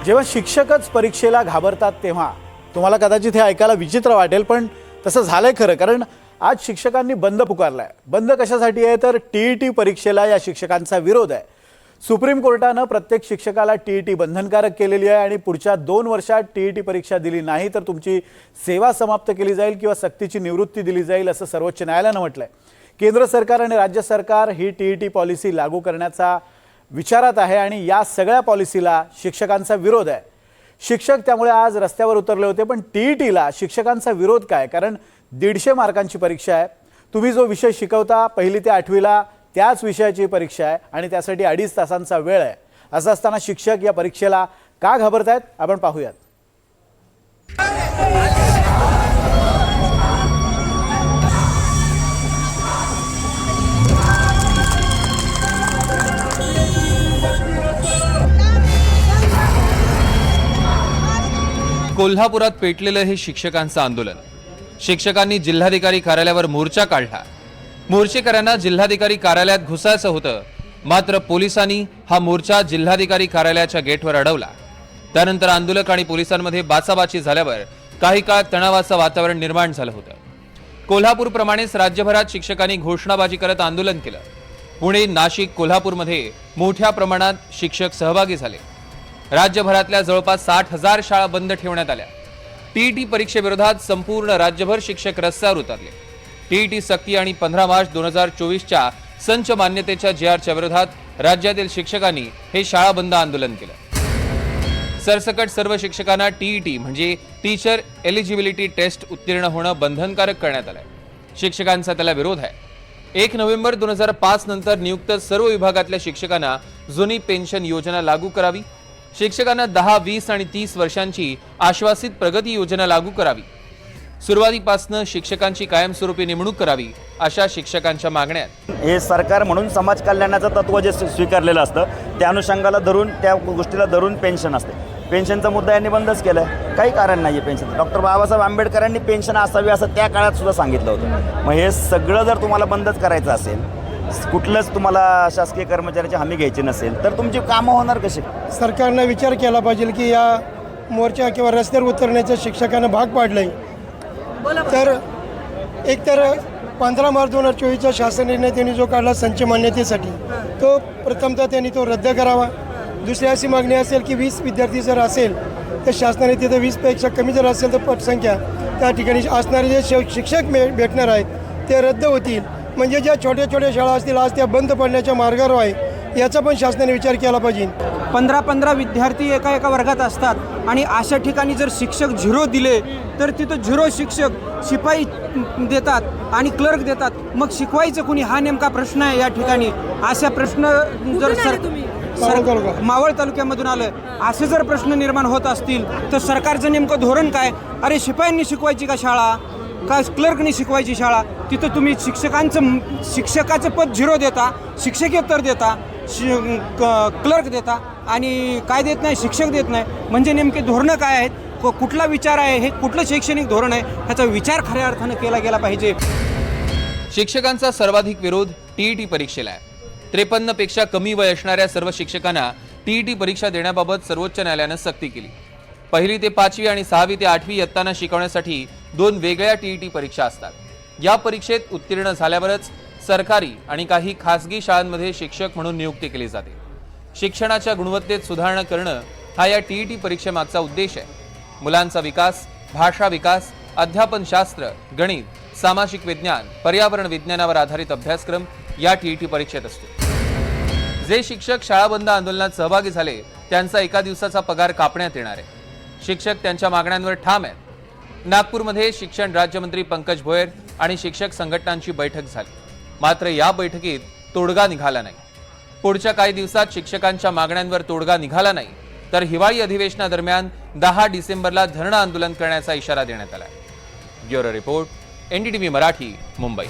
जेव्हा शिक्षकच परीक्षेला घाबरतात तेव्हा तुम्हाला कदाचित हे ऐकायला विचित्र वाटेल, पण तसं झालंय खरं. कारण आज शिक्षकांनी बंद पुकारलाय. बंद कशासाठी आहे तर टीईटी परीक्षेला या शिक्षकांचा विरोध आहे. सुप्रीम कोर्टानं प्रत्येक शिक्षकाला टीईटी बंधनकारक केलेली आहे आणि पुढच्या 2 वर्षात टीईटी परीक्षा दिली नाही तर तुमची सेवा समाप्त केली जाईल किंवा सक्तीची निवृत्ती दिली जाईल असं सर्वोच्च न्यायालयानं म्हटलंय. केंद्र सरकार आणि राज्य सरकार ही टीईटी पॉलिसी लागू करण्याचा विचारात आहे आणि या सगळ्या पॉलिसीला शिक्षकांचा विरोध आहे. शिक्षक त्यामुळे आज रस्त्यावर उतरले होते. पण टीईटीला शिक्षकांचा विरोध काय? कारण 150 मार्कांची परीक्षा आहे. तुम्ही जो विषय शिकवता 1ली ते 8वीला त्याच विषयाची परीक्षा आहे आणि त्यासाठी 2.5 तासांचा वेळ आहे. असं असताना शिक्षक या परीक्षेला का घाबरतायत आपण पाहूयात. कोल्हापुरात पेटलेलं हे शिक्षकांचं आंदोलन. शिक्षकांनी जिल्हाधिकारी कार्यालयावर मोर्चा काढला. मोर्चेकऱ्यांना जिल्हाधिकारी कार्यालयात घुसायचं होतं, मात्र पोलिसांनी हा मोर्चा जिल्हाधिकारी कार्यालयाच्या गेटवर अडवला. त्यानंतर आंदोलक आणि पोलिसांमध्ये बाचाबाची झाल्यावर काही काळ तणावाचं वातावरण निर्माण झालं होतं. कोल्हापूरप्रमाणेच राज्यभरात शिक्षकांनी घोषणाबाजी करत आंदोलन केलं. पुणे, नाशिक, कोल्हापूरमध्ये मोठ्या प्रमाणात शिक्षक सहभागी झाले. राज्यभरातल्या जवळपास 60,000 शाळा बंद ठेवण्यात आल्या. टीईटी परीक्षेविरोधात संपूर्ण राज्यभर शिक्षक रस्त्यावर उतरले. टीईटी सक्ती आणि 15 मार्च 2024च्या संच मान्यतेच्या JRच्या विरोधात राज्यातील शिक्षकांनी हे शाळा बंद आंदोलन केलं. सरसकट सर्व शिक्षकांना टीईटी म्हणजे टीचर एलिजिबिलिटी टेस्ट उत्तीर्ण होणं बंधनकारक करण्यात आलंय. शिक्षकांचा त्याला विरोध आहे. 1 नोव्हेंबर 2005 नंतर नियुक्त सर्व विभागातल्या शिक्षकांना जुनी पेन्शन योजना लागू करावी. शिक्षकांना 10, 20 आणि 30 वर्षांची आश्वासित प्रगती योजना लागू करावी. सुरुवातीपासून शिक्षकांची कायमस्वरूपी नेमणूक करावी अशा शिक्षकांच्या मागण्या. हे सरकार म्हणून समाज कल्याणाचं तत्व जे स्वीकारलेलं असतं त्या अनुषंगाला धरून त्या गोष्टीला धरून पेन्शन असते. पेन्शनचा मुद्दा यांनी बंदच केला आहे. काही कारण नाही आहे पेन्शन. डॉक्टर बाबासाहेब आंबेडकरांनी पेन्शन असावी असं त्या काळात सुद्धा सांगितलं होतं. मग हे सगळं जर तुम्हाला बंदच करायचं असेल, कुठलंच तुम्हाला शासकीय कर्मचाऱ्याची हमी घ्यायची नसेल तर तुमची कामं होणार कशी? सरकारनं विचार केला पाहिजे की या मोर्चा किंवा रस्त्यावर उतरण्याचं शिक्षकांना भाग पाडलंय. तर एकतर 15 मार्च 2024च्या शासन निर्णय त्यांनी जो काढला संच मान्यतेसाठी, तो प्रथमतः त्यांनी तो रद्द करावा. दुसरी अशी मागणी असेल की 20 विद्यार्थी जर असेल तर शासनाने तिथं 20पेक्षा कमी जर असेल तर पटसंख्या त्या ठिकाणी असणारे जे शिक्षक भेटणार आहेत ते रद्द होतील. म्हणजे ज्या छोट्या छोट्या शाळा असतील आज त्या बंद पडण्याच्या मार्गावर आहे, याचा पण शासनाने विचार केला पाहिजे. 15 विद्यार्थी एका वर्गात असतात आणि अशा ठिकाणी जर शिक्षक 0 दिले तर तिथं 0 शिक्षक शिपाई देतात आणि क्लर्क देतात. मग शिकवायचं कुणी हा नेमका प्रश्न आहे या ठिकाणी. अशा प्रश्न जर मावळ तालुक्यामधून आलं, असे जर प्रश्न निर्माण होत असतील तर सरकारचं नेमकं धोरण काय? अरे शिपायांनी शिकवायची का शाळा, का क्लर्कनी शिकवायची शाळा? तिथं तुम्ही शिक्षकाचं पद 0 देता, शिक्षकेतर देता, क्लर्क देता आणि काय देत नाही, शिक्षक देत नाही. म्हणजे नेमके धोरणं काय आहेत, कुठला विचार आहे, हे कुठलं शैक्षणिक धोरण आहे, ह्याचा विचार खऱ्या अर्थानं केला गेला पाहिजे. शिक्षकांचा सर्वाधिक विरोध टीईटी परीक्षेला आहे. 53 पेक्षा कमी वय असणाऱ्या सर्व शिक्षकांना टीईटी परीक्षा देण्याबाबत सर्वोच्च न्यायालयानं सक्ती केली. 1ली ते 5वी आणि 6वी ते 8वी इयत्तांना शिकवण्यासाठी 2 वेगळ्या टीईटी परीक्षा असतात. या परीक्षेत उत्तीर्ण झाल्यावरच सरकारी आणि काही खासगी शाळांमध्ये शिक्षक म्हणून नियुक्ती केली जाते. शिक्षणाच्या गुणवत्तेत सुधारणा करणं हा या टीईटी परीक्षेमागचा उद्देश आहे. मुलांचा विकास, भाषा विकास, अध्यापनशास्त्र, गणित, सामाजिक विज्ञान, पर्यावरण विज्ञानावर आधारित अभ्यासक्रम या टीईटी परीक्षेत असतो. जे शिक्षक शाळाबंद आंदोलनात सहभागी झाले त्यांचा 1 दिवसाचा पगार कापण्यात येणार आहे. शिक्षक त्यांच्या मागण्यांवर ठाम आहेत. नागपूरमध्ये शिक्षण राज्यमंत्री पंकज भोयर आणि शिक्षक संघटनांची बैठक झाली. मात्र या बैठकीत तोडगा निघाला नाही. पुढच्या काही दिवसात शिक्षकांच्या मागण्यांवर तोडगा निघाला नाही तर हिवाळी अधिवेशनादरम्यान 10 डिसेंबरला धरणं आंदोलन करण्याचा इशारा देण्यात आला. Bureau report, NDTV Marathi, Mumbai.